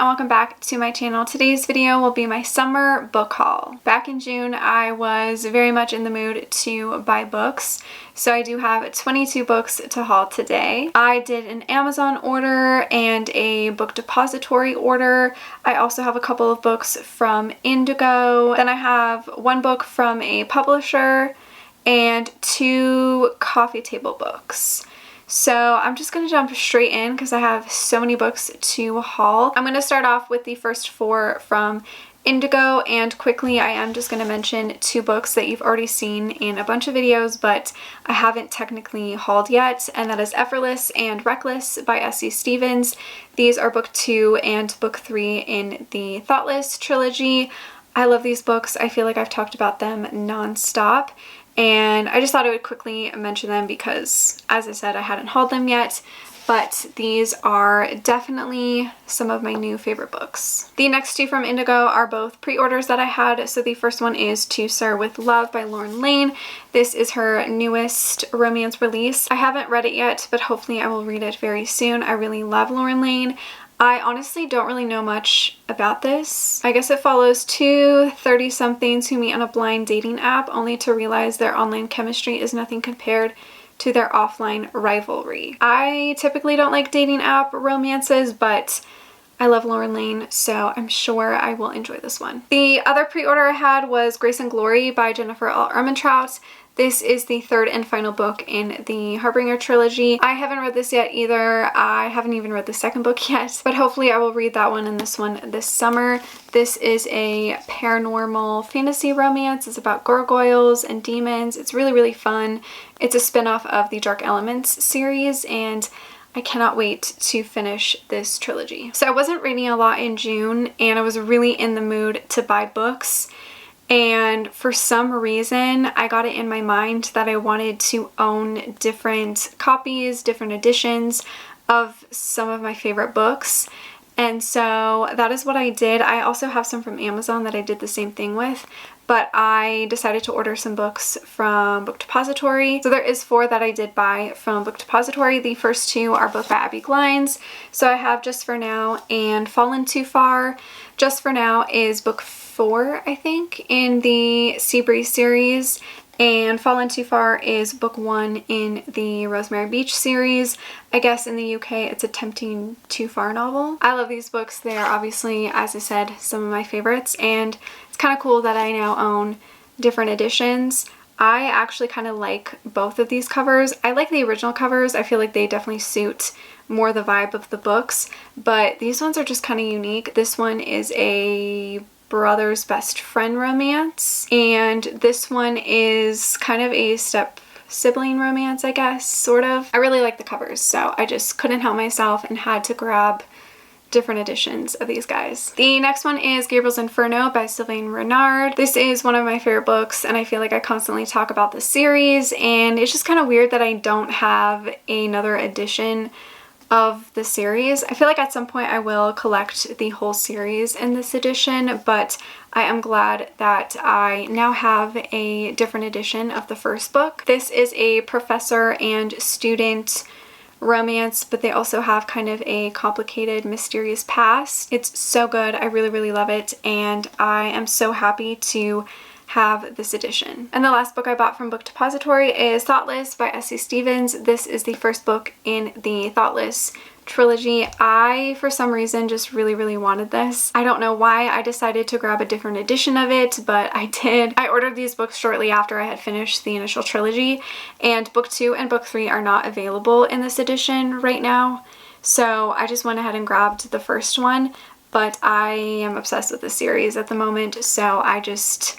and welcome back to my channel. Today's video will be my summer book haul. Back in June, I was very much in the mood to buy books, so I do have 22 books to haul today. I did an Amazon order and a book depository order. I also have a couple of books from Indigo. Then I have one book from a publisher and 2 coffee table books. So I'm just going to jump straight in because I have so many books to haul. I'm going to start off with the first 4 from Indigo, and quickly I am just going to mention 2 books that you've already seen in a bunch of videos but I haven't technically hauled yet, and that is Effortless and Reckless by S.E. Stevens. These are book 2 and book 3 in the Thoughtless trilogy. I love these books. I feel like I've talked about them non-stop. And I just thought I would quickly mention them because, as I said, I hadn't hauled them yet, but these are definitely some of my new favorite books. The next 2 from Indigo are both pre-orders that I had. So the first one is To Sir with Love by Lauren Lane. This is her newest romance release. I haven't read it yet, but hopefully I will read it very soon. I really love Lauren Lane. I honestly don't really know much about this. I guess it follows 2 30-somethings who meet on a blind dating app only to realize their online chemistry is nothing compared to their offline rivalry. I typically don't like dating app romances, but I love Lauren Lane, so I'm sure I will enjoy this one. The other pre-order I had was Grace and Glory by Jennifer L. Armentrout. This is the 3rd and final book in the Harbinger trilogy. I haven't read this yet either. I haven't even read the second book yet, but hopefully I will read that one and this one this summer. This is a paranormal fantasy romance. It's about gargoyles and demons. It's really, really fun. It's a spin-off of the Dark Elements series, and I cannot wait to finish this trilogy. So I wasn't reading a lot in June, and I was really in the mood to buy books. And for some reason, I got it in my mind that I wanted to own different copies, different editions of some of my favorite books. And so that is what I did. I also have some from Amazon that I did the same thing with, but I decided to order some books from Book Depository. So there is 4 that I did buy from Book Depository. The first 2 are both by Abby Glines. So I have Just for Now and Fallen Too Far. Just for Now is book 4, I think, in the Seabreeze series, and Fallen Too Far is book 1 in the Rosemary Beach series. I guess in the UK it's a Tempting Too Far novel. I love these books. They are obviously, as I said, some of my favorites, and it's kind of cool that I now own different editions. I actually kind of like both of these covers. I like the original covers. I feel like they definitely suit more the vibe of the books, but these ones are just kind of unique. This one is a brother's best friend romance, and this one is kind of a step sibling romance, I guess, sort of. I really like the covers, so I just couldn't help myself and had to grab different editions of these guys. The next one is Gabriel's Inferno by Sylvain Renard. This is one of my favorite books, and I feel like I constantly talk about the series, and it's just kind of weird that I don't have another edition of the series. I feel like at some point I will collect the whole series in this edition, but I am glad that I now have a different edition of the first book. This is a professor and student romance, but they also have kind of a complicated, mysterious past. It's so good. I really, really love it, and I am so happy to have this edition. And the last book I bought from Book Depository is Thoughtless by S.E. Stevens. This is the first book in the Thoughtless trilogy. I, for some reason, just really, really wanted this. I don't know why I decided to grab a different edition of it, but I did. I ordered these books shortly after I had finished the initial trilogy, and book 2 and book 3 are not available in this edition right now. So I just went ahead and grabbed the first one, but I am obsessed with the series at the moment, so I just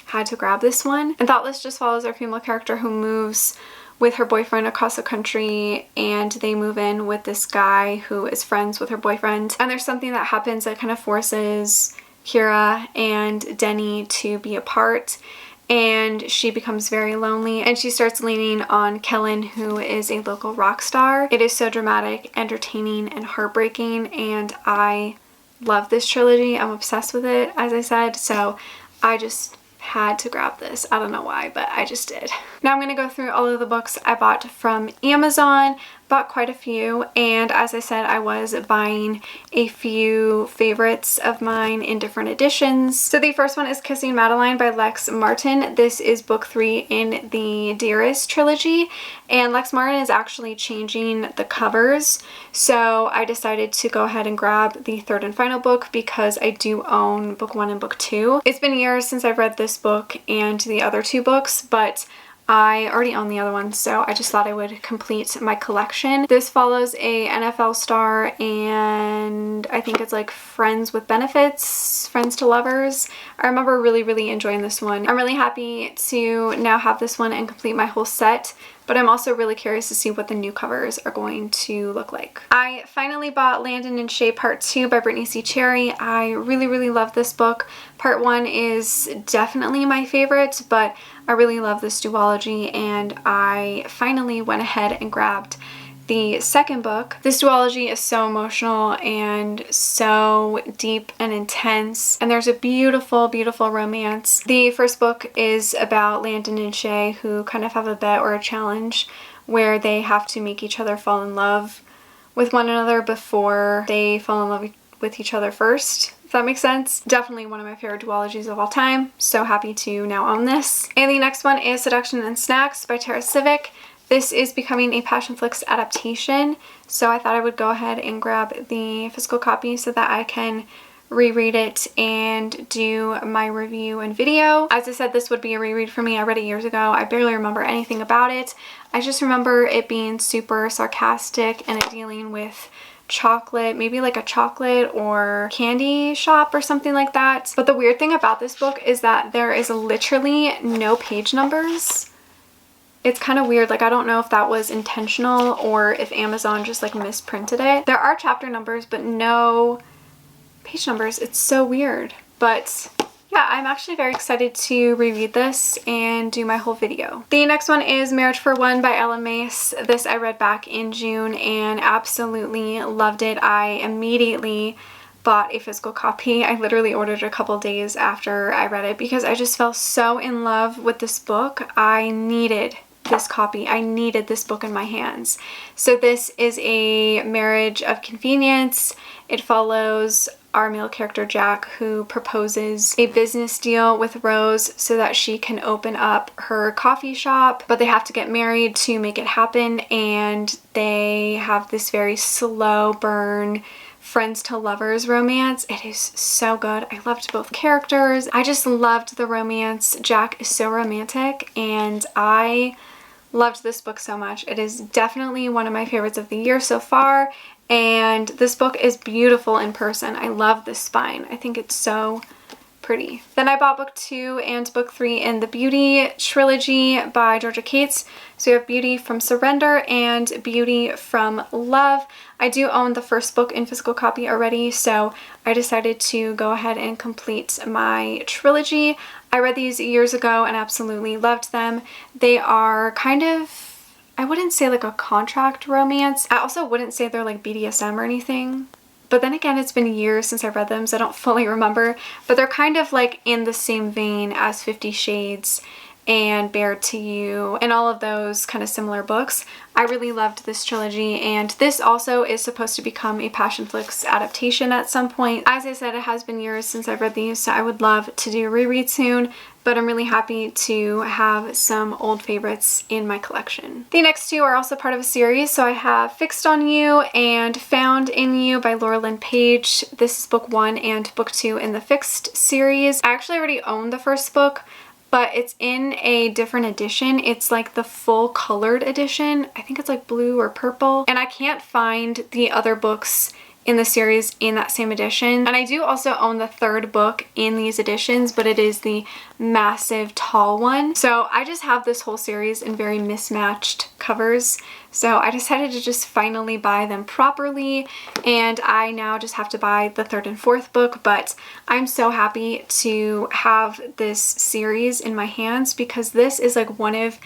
had to grab this one. And Thoughtless just follows our female character who moves with her boyfriend across the country, and they move in with this guy who is friends with her boyfriend. And there's something that happens that kind of forces Kira and Denny to be apart, and she becomes very lonely, and she starts leaning on Kellen, who is a local rock star. It is so dramatic, entertaining, and heartbreaking, and I love this trilogy. I'm obsessed with it, as I said, so I just had to grab this. I don't know why, but I just did. Now I'm going to go through all of the books I bought from Amazon, bought quite a few, and as I said, I was buying a few favorites of mine in different editions. So the first one is Kissing Madeline by Lex Martin. This is book 3 in the Dearest trilogy, and Lex Martin is actually changing the covers, so I decided to go ahead and grab the third and final book because I do own book 1 and book 2. It's been years since I've read this book and the other 2 books, but I already own the other one, so I just thought I would complete my collection. This follows a NFL star, and I think it's like friends with benefits, friends to lovers. I remember really enjoying this one. I'm really happy to now have this one and complete my whole set, but I'm also really curious to see what the new covers are going to look like. I finally bought Landon and Shay Part 2 by Brittany C. Cherry. I really love this book. Part 1 is definitely my favorite, but I really love this duology, and I finally went ahead and grabbed the second book. This duology is so emotional and so deep and intense, and there's a beautiful romance. The first book is about Landon and Shay, who kind of have a bet or a challenge where they have to make each other fall in love with one another before they fall in love with each other first. If that makes sense. Definitely one of my favorite duologies of all time. So happy to now own this. And the next one is Seduction and Snacks by Tara Civic. This is becoming a Passionflix adaptation, so I thought I would go ahead and grab the physical copy so that I can reread it and do my review and video. As I said, this would be a reread for me. I read it years ago. I barely remember anything about it. I just remember it being super sarcastic and it dealing with chocolate, maybe like a chocolate or candy shop or something like that. But the weird thing about this book is that there is literally no page numbers. It's kind of weird. Like, I don't know if that was intentional or if Amazon just like misprinted it. There are chapter numbers, but no page numbers. It's so weird. But yeah, I'm actually very excited to reread this and do my whole video. The next one is Marriage for One by Ella Mace. This I read back in June and absolutely loved it. I immediately bought a physical copy. I literally ordered it a couple days after I read it because I just fell so in love with this book. I needed this copy. I needed this book in my hands. So this is a marriage of convenience. It follows our male character Jack, who proposes a business deal with Rose so that she can open up her coffee shop, but they have to get married to make it happen, and they have this very slow burn friends to lovers romance. It is so good. I loved both characters. I just loved the romance. Jack is so romantic, and I loved this book so much. It is definitely one of my favorites of the year so far, and this book is beautiful in person. I love the spine. I think it's so pretty. Then I bought book 2 and book 3 in the Beauty trilogy by Georgia Cates. So we have Beauty from Surrender and Beauty from Love. I do own the first book in physical copy already, so I decided to go ahead and complete my trilogy. I read these years ago and absolutely loved them. They are kind of, I wouldn't say like a contract romance. I also wouldn't say they're like BDSM or anything. But then again, it's been years since I've read them, so I don't fully remember. But they're kind of like in the same vein as 50 Shades and Bared to You and all of those kind of similar books. I really loved this trilogy, and this also is supposed to become a Passionflix adaptation at some point. As I said, it has been years since I've read these, so I would love to do a reread soon, but I'm really happy to have some old favorites in my collection. The next 2 are also part of a series, so I have Fixed on You and Found in You by Laura Lynn Page. This is book 1 and book 2 in the Fixed series. I actually already own the first book, but it's in a different edition. It's like the full colored edition. I think it's like blue or purple. And I can't find the other books in the series in that same edition. And I do also own the third book in these editions, but it is the massive tall one. So I just have this whole series in very mismatched covers. So I decided to just finally buy them properly, and I now just have to buy the third and fourth book, but I'm so happy to have this series in my hands because this is like one of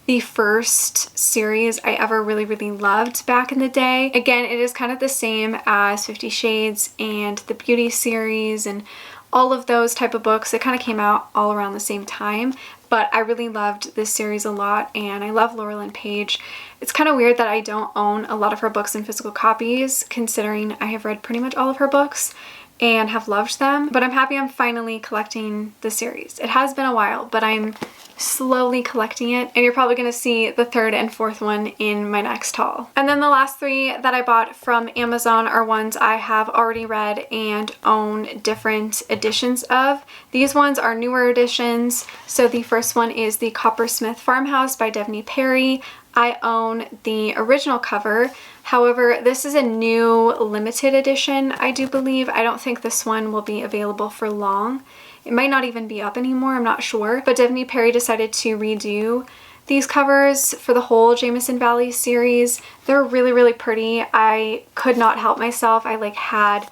the first series I ever really loved back in the day. Again, it is kind of the same as 50 Shades and the Beauty series and all of those type of books. It kind of came out all around the same time, but I really loved this series a lot, and I love Laura Lynn Page. It's kind of weird that I don't own a lot of her books in physical copies, considering I have read pretty much all of her books and have loved them, but I'm happy I'm finally collecting the series. It has been a while, but I'm slowly collecting it, and you're probably going to see the third and fourth one in my next haul. And then the last three that I bought from Amazon are ones I have already read and own different editions of. These ones are newer editions. So the first one is the Coppersmith Farmhouse by Devney Perry. I own the original cover. However, this is a new limited edition, I do believe. I don't think this one will be available for long. It might not even be up anymore, I'm not sure. But Devney Perry decided to redo these covers for the whole Jameson Valley series. They're really, really pretty. I could not help myself. I had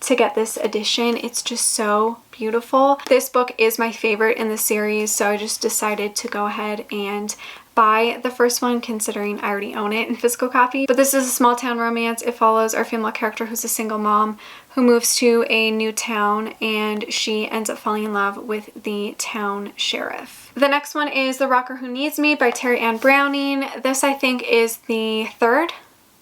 to get this edition. It's just so beautiful. This book is my favorite in the series, so I just decided to go ahead and buy the first one, considering I already own it in physical copy. But this is a small town romance. It follows our female character who's a single mom who moves to a new town, and she ends up falling in love with the town sheriff. The next one is The Rocker Who Needs Me by Terry Ann Browning. This, I think, is the third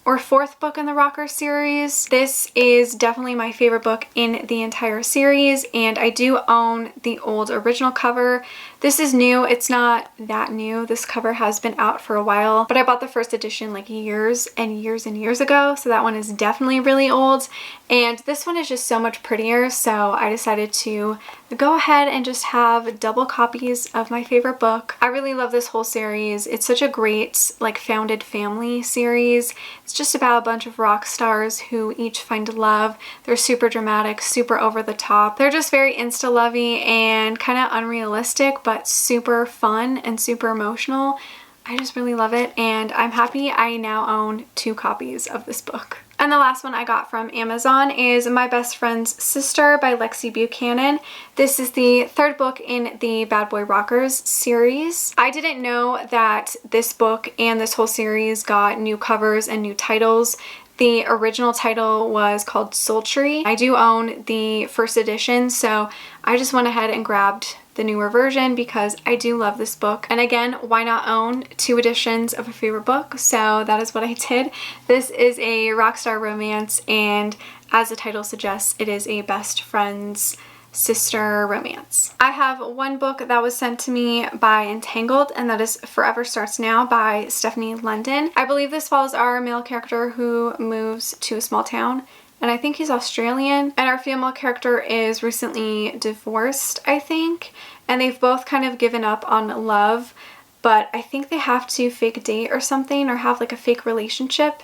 or fourth book in the Rocker series. This is definitely my favorite book in the entire series, and I do own the old original cover. This is new. It's not that new. This cover has been out for a while, but I bought the first edition years and years and years ago, so that one is definitely really old. And this one is just so much prettier, so I decided to go ahead and just have double copies of my favorite book. I really love this whole series. It's such a great founded family series. It's just about a bunch of rock stars who each find love. They're super dramatic, super over the top. They're just very insta-lovey and kind of unrealistic, but super fun and super emotional. I just really love it, and I'm happy I now own 2 copies of this book. And the last one I got from Amazon is My Best Friend's Sister by Lexi Buchanan. This is the third book in the Bad Boy Rockers series. I didn't know that this book and this whole series got new covers and new titles. The original title was called Sultry. I do own the first edition, so I just went ahead and grabbed the newer version because I do love this book. And again, why not own 2 editions of a favorite book? So that is what I did. This is a rockstar romance, and as the title suggests, it is a best friend's sister romance. I have one book that was sent to me by Entangled, and that is Forever Starts Now by Stephanie London. I believe this follows our male character who moves to a small town, and I think he's Australian, and our female character is recently divorced, I think, and they've both kind of given up on love, but I think they have to fake date or something, or have a fake relationship,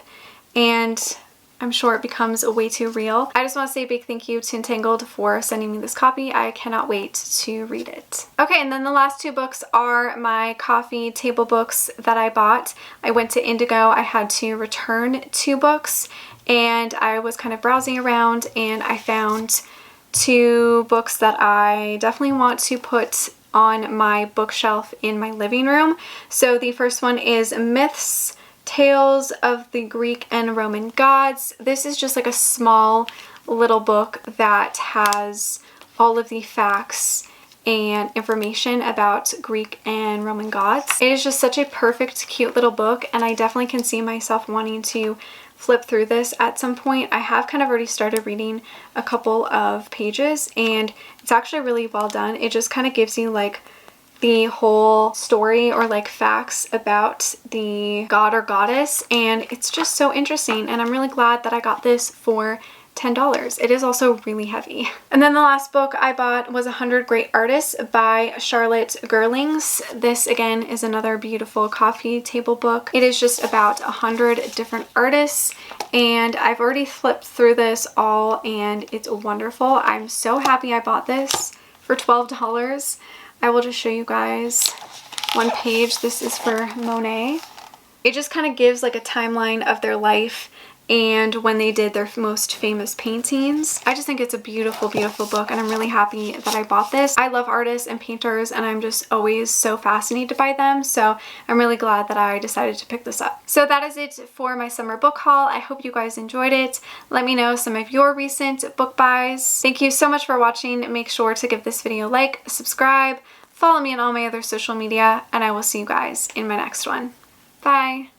and I'm sure it becomes way too real. I just want to say a big thank you to Entangled for sending me this copy. I cannot wait to read it. Okay, and then the last 2 books are my coffee table books that I bought. I went to Indigo. I had to return 2 books, and I was kind of browsing around, and I found 2 books that I definitely want to put on my bookshelf in my living room. So the first one is Myths, Tales of the Greek and Roman Gods. This is just a small little book that has all of the facts and information about Greek and Roman gods. It is just such a perfect, cute little book, and I definitely can see myself wanting to flip through this at some point. I have kind of already started reading a couple of pages, and it's actually really well done. It just kind of gives you the whole story or facts about the god or goddess, and it's just so interesting, and I'm really glad that I got this for $10. It is also really heavy. And then the last book I bought was 100 Great Artists by Charlotte Gerlings. This again is another beautiful coffee table book. It is just about 100 different artists, and I've already flipped through this all, and it's wonderful. I'm so happy I bought this for $12. I will just show you guys one page. This is for Monet. It just kind of gives a timeline of their life and when they did their most famous paintings. I just think it's a beautiful, beautiful book, and I'm really happy that I bought this. I love artists and painters, and I'm just always so fascinated by them, so I'm really glad that I decided to pick this up. So that is it for my summer book haul. I hope you guys enjoyed it. Let me know some of your recent book buys. Thank you so much for watching. Make sure to give this video a like, subscribe, follow me on all my other social media, and I will see you guys in my next one. Bye!